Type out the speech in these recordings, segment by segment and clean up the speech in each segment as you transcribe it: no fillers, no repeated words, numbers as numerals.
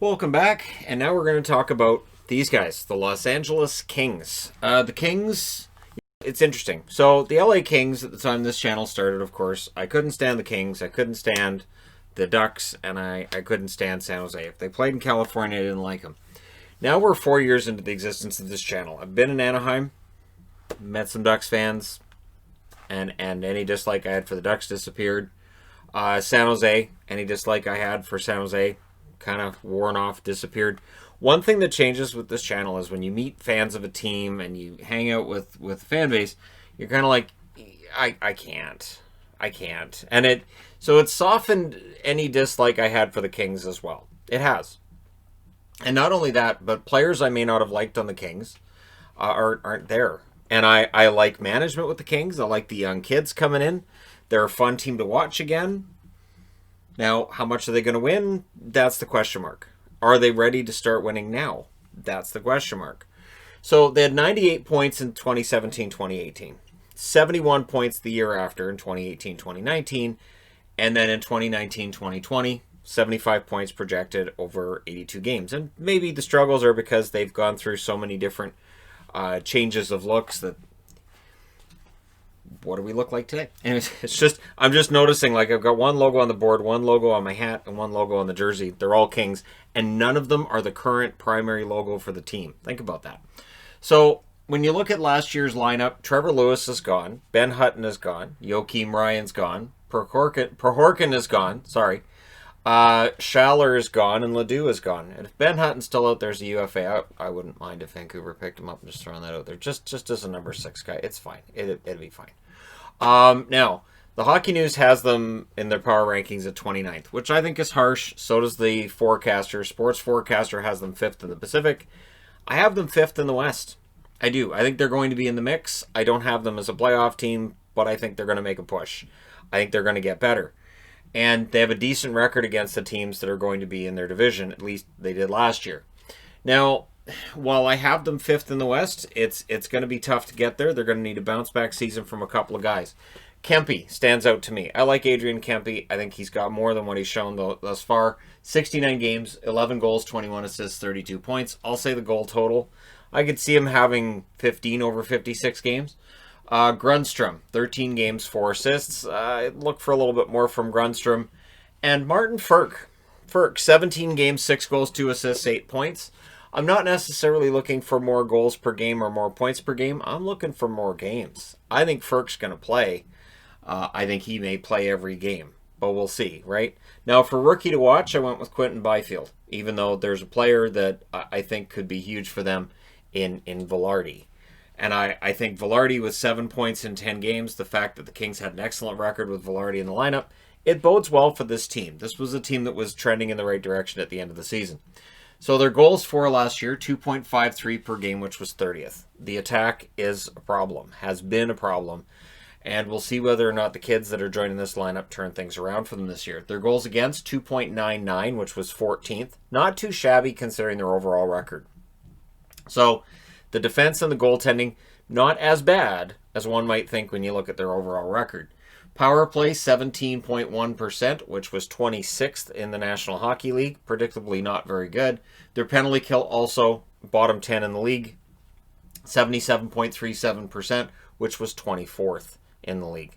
Welcome back, and now we're going to talk about these guys, the Los Angeles Kings. The Kings, it's interesting. So, the LA Kings, at the time this channel started, of course, I couldn't stand the Kings, I couldn't stand the Ducks, and I couldn't stand San Jose. If they played in California, I didn't like them. Now we're 4 years into the existence of this channel. I've been in Anaheim, met some Ducks fans, and any dislike I had for the Ducks disappeared. San Jose, any dislike I had for San Jose kind of worn off, disappeared. One thing that changes with this channel is when you meet fans of a team and you hang out with the fan base, you're kind of like, I can't. And it's softened any dislike I had for the Kings as well. It has. And not only that, but players I may not have liked on the Kings aren't there. And I like management with the Kings. I like the young kids coming in. They're a fun team to watch again. Now, how much are they going to win? That's the question mark. Are they ready to start winning now? That's the question mark. So they had 98 points in 2017-2018. 71 points the year after in 2018-2019. And then in 2019-2020, 75 points projected over 82 games. And maybe the struggles are because they've gone through so many different changes of looks that what do we look like today? And it's just, I'm just noticing, like, I've got one logo on the board, one logo on my hat, and one logo on the jersey. They're all Kings, and none of them are the current primary logo for the team. Think about that. So when you look at last year's lineup, Trevor Lewis is gone, Ben Hutton is gone, Joakim Ryan's gone, Prohorken is gone, sorry, Schaller is gone, and Ledoux is gone. And if Ben Hutton's still out there as a UFA, I wouldn't mind if Vancouver picked him up. I'm just throwing that out there. Just as a number 6 guy. It's fine. It'll be fine. Now, the Hockey News has them in their power rankings at 29th, which I think is harsh. So does the forecaster. Sports Forecaster has them 5th in the Pacific. I have them 5th in the West. I do. I think they're going to be in the mix. I don't have them as a playoff team, but I think they're going to make a push. I think they're going to get better. And they have a decent record against the teams that are going to be in their division. At least they did last year. Now, while I have them 5th in the West, it's going to be tough to get there. They're going to need a bounce-back season from a couple of guys. Kempe stands out to me. I like Adrian Kempe. I think he's got more than what he's shown thus far. 69 games, 11 goals, 21 assists, 32 points. I'll say the goal total. I could see him having 15 over 56 games. Grundstrom, 13 games, 4 assists. Look for a little bit more from Grundstrom. And Martin Ferk, 17 games, 6 goals, 2 assists, 8 points. I'm not necessarily looking for more goals per game or more points per game. I'm looking for more games. I think Ferk's going to play. I think he may play every game, but we'll see, right? Now, for rookie to watch, I went with Quinton Byfield, even though there's a player that I think could be huge for them in Velarde. And I think Velarde with 7 points in 10 games, the fact that the Kings had an excellent record with Velarde in the lineup, it bodes well for this team. This was a team that was trending in the right direction at the end of the season. So their goals for last year, 2.53 per game, which was 30th. The attack is a problem, has been a problem. And we'll see whether or not the kids that are joining this lineup turn things around for them this year. Their goals against, 2.99, which was 14th. Not too shabby considering their overall record. So the defense and the goaltending, not as bad as one might think when you look at their overall record. Power play, 17.1%, which was 26th in the National Hockey League. Predictably not very good. Their penalty kill also bottom 10 in the league, 77.37%, which was 24th in the league.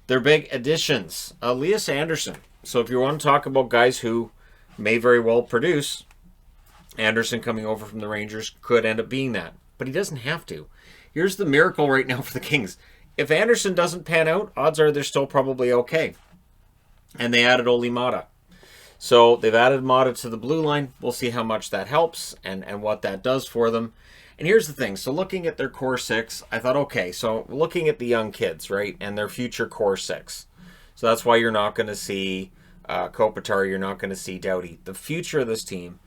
Their big additions, Elias Anderson. So if you want to talk about guys who may very well produce, Anderson coming over from the Rangers could end up being that. But he doesn't have to. Here's the miracle right now for the Kings. If Anderson doesn't pan out, odds are they're still probably okay. And they added Oli Mata. So they've added Mata to the blue line. We'll see how much that helps and what that does for them. And here's the thing. So looking at their core 6, I thought, okay, so looking at the young kids, right, and their future core 6. So that's why you're not going to see Kopitar, you're not going to see Doughty. The future of this team,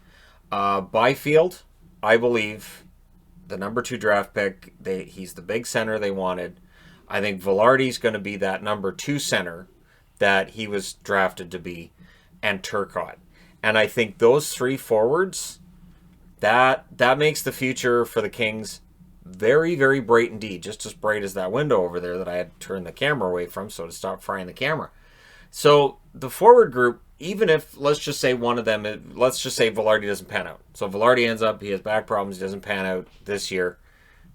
Byfield, I believe, the number 2 draft pick, he's the big center they wanted. I think Velarde's going to be that number 2 center that he was drafted to be, and Turcotte. And I think those 3 forwards, that makes the future for the Kings very, very bright indeed. Just as bright as that window over there that I had to turn the camera away from so to stop frying the camera. So the forward group, even if, let's just say one of them, let's just say Velarde doesn't pan out. So Velarde ends up, he has back problems, he doesn't pan out this year.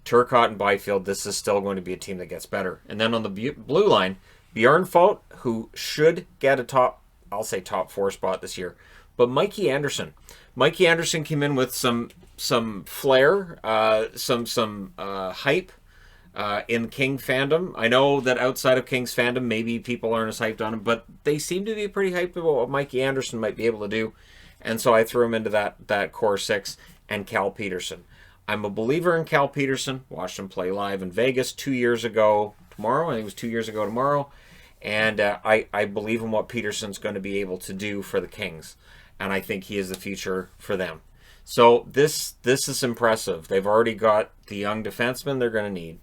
Turcotte and Byfield, this is still going to be a team that gets better. And then on the blue line, Bjornfot, who should get a top 4 spot this year. But Mikey Anderson. Mikey Anderson came in with some flair, some hype in King fandom. I know that outside of King's fandom, maybe people aren't as hyped on him, but they seem to be pretty hyped about what Mikey Anderson might be able to do. And so I threw him into that core 6, and Cal Peterson. I'm a believer in Cal Peterson. Watched him play live in Vegas 2 years ago tomorrow. I think it was 2 years ago tomorrow. And I believe in what Peterson's going to be able to do for the Kings. And I think he is the future for them. So this is impressive. They've already got the young defensemen they're going to need.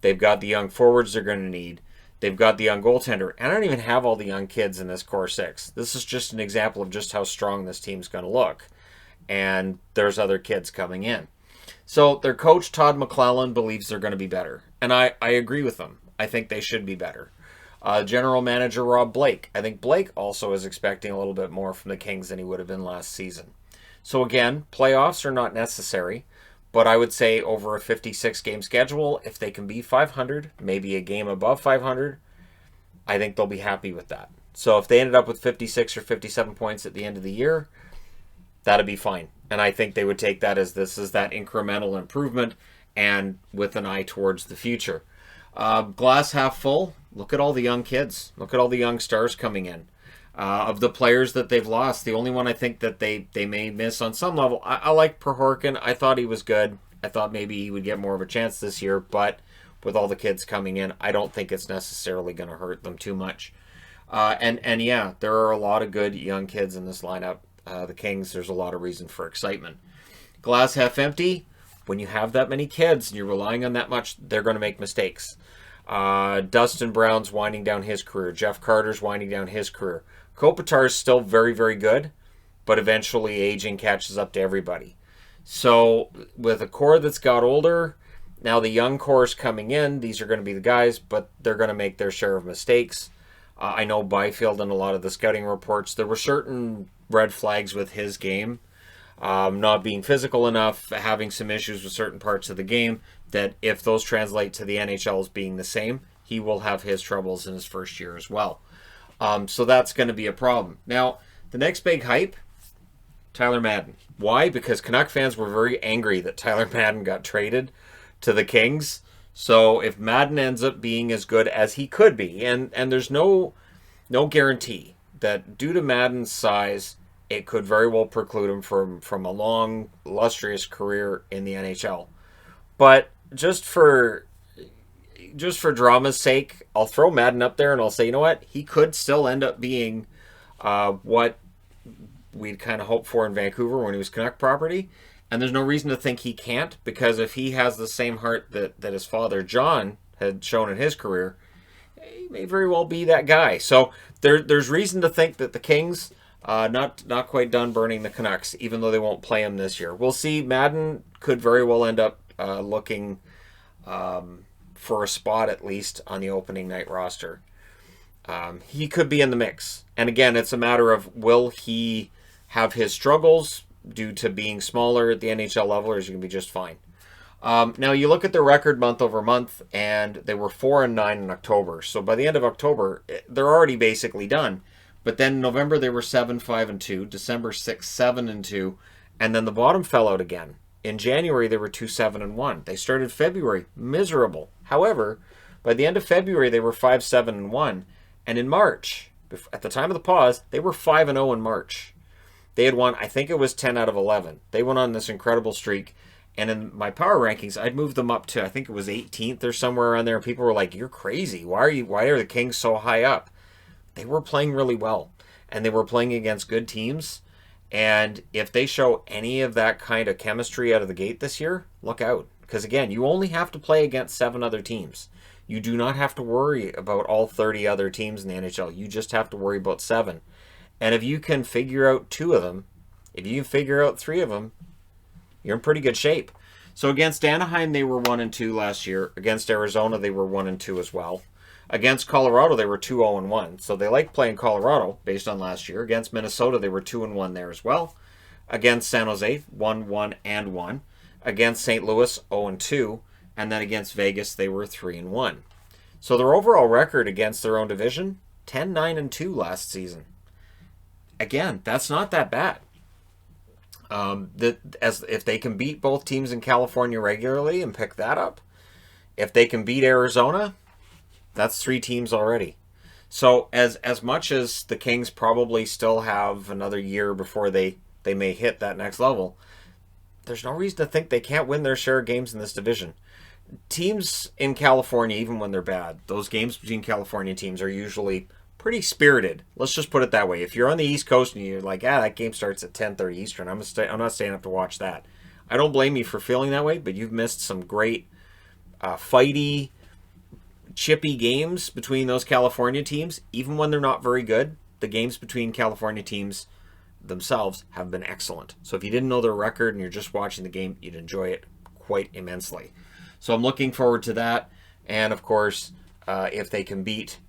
They've got the young forwards they're going to need. They've got the young goaltender. And I don't even have all the young kids in this core 6. This is just an example of just how strong this team's going to look. And there's other kids coming in. So their coach, Todd McClellan, believes they're going to be better. And I agree with them. I think they should be better. General manager Rob Blake. I think Blake also is expecting a little bit more from the Kings than he would have been last season. So again, playoffs are not necessary. But I would say over a 56-game schedule, if they can be 500, maybe a game above 500, I think they'll be happy with that. So if they ended up with 56 or 57 points at the end of the year, that'd be fine. And I think they would take that as this is that incremental improvement and with an eye towards the future. Glass half full. Look at all the young kids. Look at all the young stars coming in. Of the players that they've lost, the only one I think that they may miss on some level, I like Prohorkin. I thought he was good. I thought maybe he would get more of a chance this year, but with all the kids coming in, I don't think it's necessarily going to hurt them too much. And yeah, there are a lot of good young kids in this lineup. The Kings, there's a lot of reason for excitement. Glass half empty. When you have that many kids and you're relying on that much, they're going to make mistakes. Dustin Brown's winding down his career. Jeff Carter's winding down his career. Kopitar's still very, very good, but eventually aging catches up to everybody. So with a core that's got older, now the young core's coming in. These are going to be the guys, but they're going to make their share of mistakes. I know Byfield and a lot of the scouting reports, there were certain red flags with his game. Not being physical enough, having some issues with certain parts of the game, that if those translate to the NHL as being the same, he will have his troubles in his first year as well. So that's going to be a problem. Now, the next big hype, Tyler Madden. Why? Because Canuck fans were very angry that Tyler Madden got traded to the Kings. So if Madden ends up being as good as he could be, and there's no guarantee that due to Madden's size, it could very well preclude him from a long, illustrious career in the NHL. But just for drama's sake, I'll throw Madden up there and I'll say, you know what? He could still end up being what we'd kind of hoped for in Vancouver when he was Canuck property. And there's no reason to think he can't, because if he has the same heart that his father, John, had shown in his career, he may very well be that guy. So there's reason to think that the Kings, not quite done burning the Canucks, even though they won't play him this year. We'll see. Madden could very well end up looking for a spot at least on the opening night roster. He could be in the mix. And again, it's a matter of, will he have his struggles due to being smaller at the NHL level, or is he going to be just fine? Now, you look at their record month over month, and they were 4-9 in October. So by the end of October, they're already basically done. But then in November, they were 7-5-2, December 6-7-2, and then the bottom fell out again. In January, they were 2-7-1. They started February miserable. However, by the end of February, they were 5-7-1. And in March, at the time of the pause, they were 5-0 in March. They had won, I think it was 10 out of 11. They went on this incredible streak. And in my power rankings, I'd moved them up to, I think it was 18th or somewhere around there. And people were like, you're crazy. Why are the Kings so high up? They were playing really well. And they were playing against good teams. And if they show any of that kind of chemistry out of the gate this year, look out. Because again, you only have to play against 7 other teams. You do not have to worry about all 30 other teams in the NHL. You just have to worry about 7. And if you can figure out 2 of them, if you can figure out 3 of them, you're in pretty good shape. So against Anaheim, they were 1-2 last year. Against Arizona, they were 1-2 as well. Against Colorado, they were 2-0-1. So they like playing Colorado based on last year. Against Minnesota, they were 2-1 there as well. Against San Jose, 1-1-1. Against St. Louis, 0-2. And then against Vegas, they were 3-1. So their overall record against their own division, 10-9-2 last season. Again, that's not that bad. If they can beat both teams in California regularly and pick that up, if they can beat Arizona, that's 3 teams already. So as much as the Kings probably still have another year before they may hit that next level, there's no reason to think they can't win their share of games in this division. Teams in California, even when they're bad, those games between California teams are usually pretty spirited. Let's just put it that way. If you're on the East Coast and you're like, that game starts at 10:30 Eastern, I'm not staying up to watch that. I don't blame you for feeling that way, but you've missed some great fighty, chippy games between those California teams. Even when they're not very good, the games between California teams themselves have been excellent. So if you didn't know their record and you're just watching the game, you'd enjoy it quite immensely. So I'm looking forward to that. And of course, if they can beat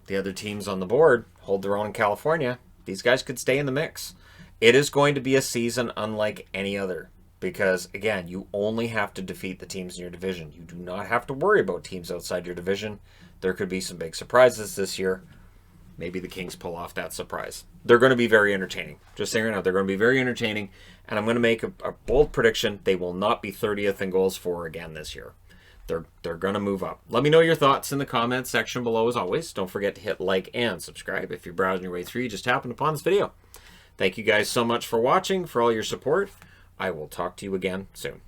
the other teams on the board, hold their own in California, these guys could stay in the mix. It is going to be a season unlike any other because, again, you only have to defeat the teams in your division. You do not have to worry about teams outside your division. There could be some big surprises this year. Maybe the Kings pull off that surprise. They're going to be very entertaining. Just saying right now, they're going to be very entertaining. And I'm going to make a bold prediction. They will not be 30th in goals for again this year. They're going to move up. Let me know your thoughts in the comments section below as always. Don't forget to hit like and subscribe if you're browsing your way through. You just happened upon this video. Thank you guys so much for watching, for all your support. I will talk to you again soon.